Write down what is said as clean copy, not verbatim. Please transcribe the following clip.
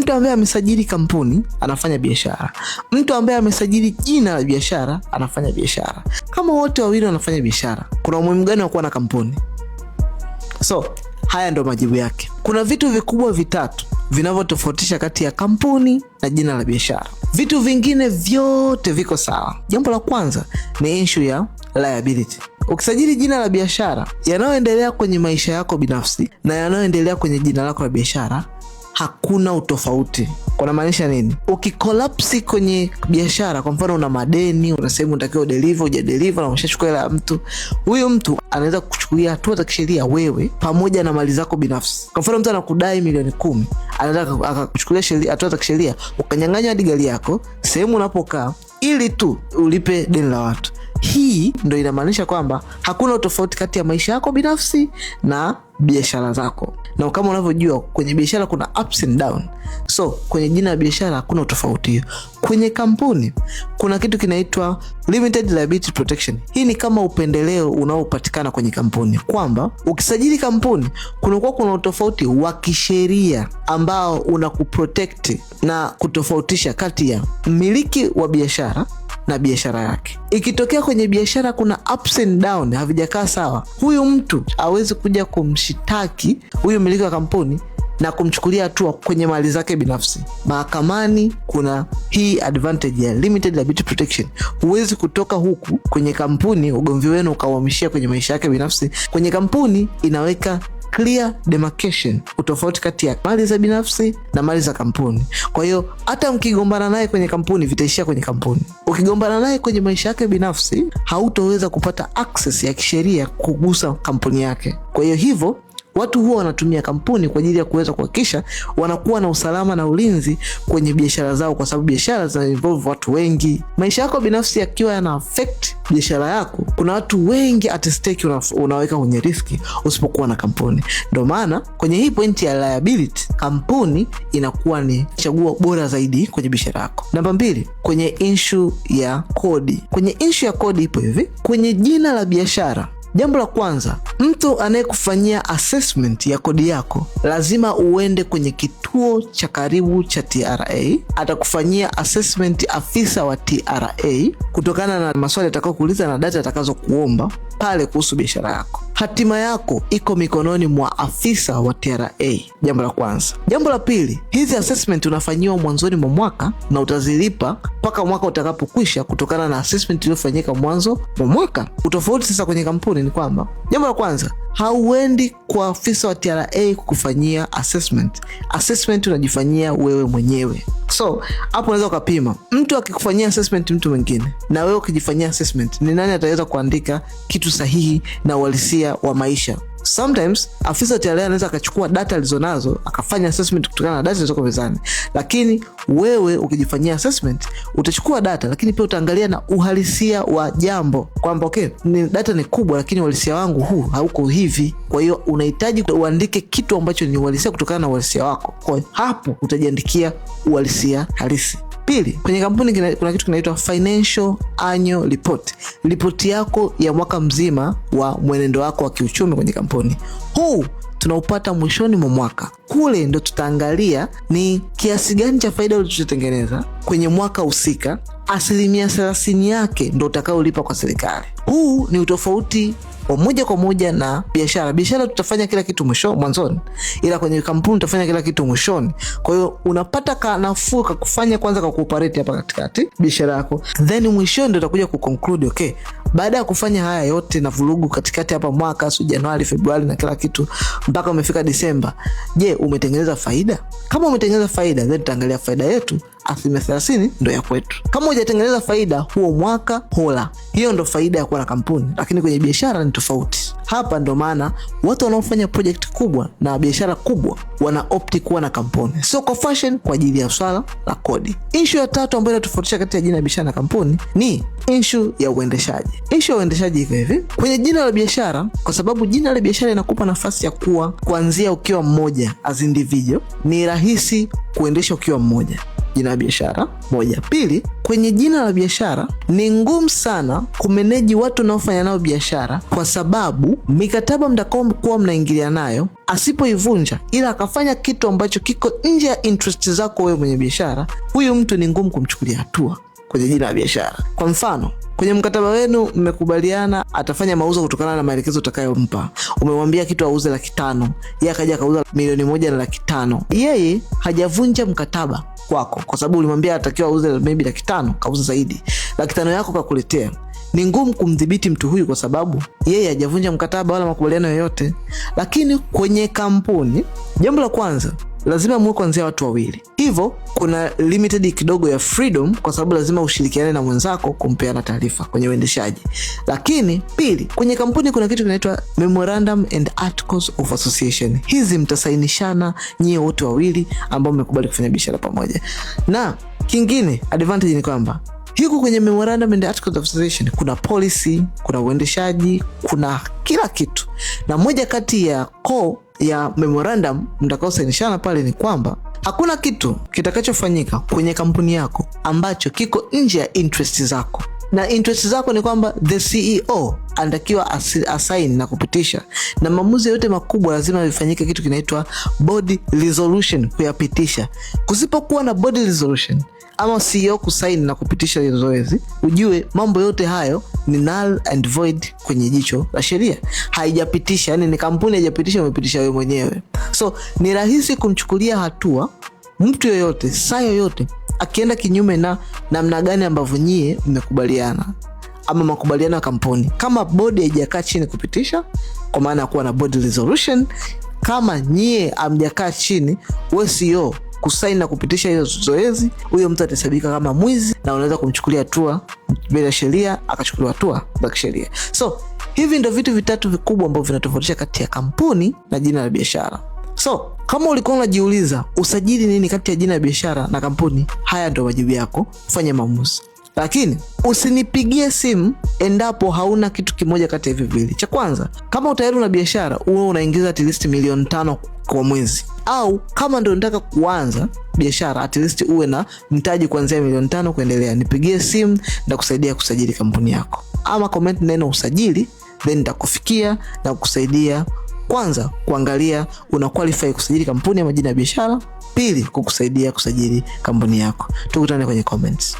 Mtu ambaye amesajili kampuni anafanya biashara. Mtu ambaye amesajili jina la biashara anafanya biashara. Kama wote wawili wanafanya biashara, kuna umuhimu gani wa kuwa na kampuni? So, haya ndo majibu yake. Kuna vitu vikubwa vitatu vinavyotofautisha kati ya kampuni na jina la biashara. Vitu vingine vyote viko sawa. Jambo la kwanza ni issue ya liability. Ukisajili jina la biashara, yanayoendelea kwenye maisha yako binafsi na yanayoendelea kwenye jina lako la biashara hakuna utofauti. Kuna maanisha nini? Ukikolapsi kwenye biashara, kwa mfano una madeni, unasema unatakiwa deliver, hujadeliver na umeshachukua hela ya mtu, huyo mtu anaweza kuchukulia hatua za kisheria wewe pamoja na mali zako binafsi. Kwa mfano mtu anakudai milioni 10, anataka akakuchukulia hatua za kisheria, ukanyang'anya hadi gari yako, sehemu unapokaa, ili tu ulipe deni la watu. Hii ndio inamaanisha kwamba hakuna utofauti kati ya maisha yako binafsi na biashara zako. Na kama unavyojua kwenye biashara kuna ups and down. So kwenye jina la biashara hakuna utofauti hiyo. Kwenye kampuni kuna kitu kinaitwa limited liability protection. Hii ni kama upendeleo unaopatikana kwenye kampuni, kwamba ukisajili kampuni kuna utofauti wa kisheria ambao unakuprotect na kutofautisha kati ya mmiliki wa biashara na biashara yake. Ikitokea kwenye biashara kuna ups and down, havijakaa sawa, huyu mtu hawezi kuja kumshitaki huyu mmiliki wa kampuni na kumchukulia hatua kwenye mali zake binafsi. Mahakamani kuna hii advantage ya limited liability protection. Huwezi kutoka huku kwenye kampuni ugomvi wenu ukahamishia kwenye maisha yake binafsi. Kwenye kampuni inaweka clear demarcation, utofauti kati ya mali za binafsi na mali za kampuni. Kwa hiyo hata mkigombana naye kwenye kampuni vitaishia kwenye kampuni. Ukigombana naye kwenye maisha yake binafsi, hautoweza kupata access ya kisheria kugusa kampuni yake. Kwa hiyo hivyo watu huwa wanatumia kampuni kwa ajili ya kuweza kuhakikisha wanakuwa na usalama na ulinzi kwenye biashara zao, kwa sababu biashara zina involve watu wengi. Maisha yako binafsi yakiwa yana affect biashara yako, kuna watu wengi at stake unaweka kwenye riski usipokuwa na kampuni. Ndio maana kwenye hii point ya liability, kampuni inakuwa ni chaguo bora zaidi kwenye biashara yako. Namba 2, kwenye issue ya kodi. Kwenye issue ya kodi ipo hivi. Kwenye jina la biashara, jambo la kwanza, mtu anayekufanyia assessment ya kodi yako lazima uende kwenye kituo cha karibu cha TRA. Atakufanyia assessment afisa wa TRA kutokana na maswali atakayokuuliza na data atakazokuomba pale kuhusu biashara yako. Hatima yako iko mikononi mwa afisa wa TRA. Jambo la kwanza. Jambo la pili, hizi assessment unafanyiwa mwanzoni mwa mwaka na utazilipa mpaka mwaka utakapokwisha kutokana na assessment iliyofanyika mwanzo wa mwaka. Utofauti sasa kwenye kampuni ni kwamba, jambo la kwanza, hauendi kwa afisa wa TRA kukufanyia assessment. Assessment unajifanyia wewe mwenyewe. So hapo unaweza ukapima, mtu akikufanyia assessment mtu mwingine na wewe ukijifanyia assessment, ni nani ataweza kuandika kitu sahihi na uhalisia wa maisha? Sometimes afisa wa TRA anaweza akachukua data alizonazo akafanya assessment kutokana na data zilizoko mezani, lakini wewe ukijifanyia assessment utachukua data lakini pia utaangalia na uhalisia wa jambo, kwamba okay, ni data ni kubwa lakini uhalisia wangu huu hauko hivi. Kwa hiyo unahitaji uandike kitu ambacho ni uhalisia kutokana na uhalisia wako. Kwa hapo utajiandikia uhalisia halisi. Pili, kwenye kampuni kuna kitu kinaitwa financial annual report. Ripoti yako ya mwaka mzima wa mwenendo wako wa kiuchumi kwenye kampuni. Huu tunaupata mwishoni mwa mwaka. Kule ndo tutaangalia ni kiasi gani cha faida ulichotengeneza kwenye mwaka husika. 30% yake ndo utakaolipa kwa serikali. Huu ni utofauti wa moja kwa moja na biashara. Biashara tutafanya kila kitu mwanzoni, ila kwenye kampuni tutafanya kila kitu mwishoni. Kwa hiyo unapata nafuu kufanya kwanza kwa cooperate hapa katikati biashara yako, then mwishoni ndio utakuja kuconclude okay, baada ya kufanya haya yote na vurugu katikati hapa mwaka Januari, Februari na kila kitu mpaka umefika Disemba, je, umetengeneza faida? Kama umetengeneza faida, then tutaangalia faida yetu 30% ndio ya kwetu. Kama hujatengeneza faida huo mwaka, hola. Hiyo ndio faida ya kuwa na kampuni. Lakini kwenye biashara ni tofauti. Hapa ndio maana watu wanaofanya project kubwa na biashara kubwa wana opti kuwa na kampuni, sio kwa fashion, kwa ajili ya swala la kodi. Issue ya tatu ambayo inatofautisha kati ya jina la biashara na kampuni ni issue ya uendeshaji. Issue ya uendeshaji hivi. Kwenye jina la biashara, kwa sababu jina la biashara inakupa nafasi ya kuanzia ukiwa mmoja as individual, ni rahisi kuendesha ukiwa mmoja. jina la biashara. Moja. Pili, kwenye jina la biashara ni ngumu sana kumeneji watu wanaofanya nao biashara, kwa sababu mikataba mtakaokuwa mnaingilia nayo, asipoivunja ila akafanya kitu ambacho kiko nje ya interest zako wewe mwenye biashara, huyu mtu ni ngumu kumchukulia hatua kwenye jina la biashara. Kwa mfano, kwenye mkataba wenu mmekubaliana atafanya mauzo kutokana na maelekezo utakayompa. Umemwambia kitu auze 500,000, yeye akaja akauza 1,500,000. Yeye hajavunja mkataba kwako, kwa sababu ulimwambia atakiwa auze maybe 500,000, kauza zaidi. 500,000 yako kakuletea. Ni ngumu kumdhibiti mtu huyu kwa sababu yeye hajavunja mkataba wala makubaliano yoyote. Lakini kwenye kampuni, jambo la kwanza, lazima muwe kuanzia watu wawili. Hivyo kuna limited kidogo ya freedom, kwa sababu lazima ushirikiane na mwenzako kumpeana taarifa kwenye uendeshaji. Lakini pili, kwenye kampuni kuna kitu kinaitwa Memorandum and Articles of Association. Hizi mtasainishana nyie wote wawili ambao mmekubali kufanya biashara pamoja. Na kingine, advantage ni kwamba huko kwenye Memorandum and Articles of Association kuna policy, kuna uendeshaji, kuna kila kitu. Na moja kati ya core ya memorandum mtakaosainishana pale ni kwamba hakuna kitu kitakachofanyika kwenye kampuni yako ambacho kiko nje ya interest zako. Na interest zako ni kwamba the CEO anatakiwa assign na kupitisha, na maamuzi yote makubwa lazima vifanyike kitu kinaitwa board resolution kuyapitisha. Kusipokuwa na board resolution ama CEO kusaini na kupitisha hizo zoezi, ujue mambo yote hayo ni null and void kwenye jicho la sheria. Haijapitisha, yani ni kampuni haijapitisha, umepitisha wewe mwenyewe. So ni rahisi kumchukulia hatua mtu yoyote, saa yoyote, akienda kinyume na namna gani ambavyo nyie mmekubaliana ama makubaliano ya kampuni. Kama board haijakaa chini kupitisha, kwa maana ya kuwa na board resolution, kama nyie hamjakaa chini wewe CEO kusaini na kupitisha hizo zoezi, huyo mtu atasabika kama mwizi na unaweza kumchukulia hatua bila sheria, akachukuliwa hatua za kisheria. So hivi ndio vitu vitatu vikubwa ambavyo vinatofautisha kati ya kampuni na jina la biashara. So kama ulikuwa unajiuliza usajili nini kati ya jina la biashara na kampuni, haya ndio majibu yako, fanya maamuzi. Lakini usinipigie simu endapo hauna kitu kimoja kati ya hivi viwili. Cha kwanza, kama tayari una biashara, uwe unaingiza at least 5,000,000 kwa mwezi, au kama ndio unataka kuanza biashara, at least uwe na mtaji kuanzia 5,000,000 kuendelea, nipigie simu na kusaidia kusajili kampuni yako. Ama comment neno usajili, then nitakufikia na kukusaidia, kwanza kuangalia una qualify kusajili kampuni ama jina la biashara, pili kukusaidia kusajili kampuni yako. Tukutane kwenye comments.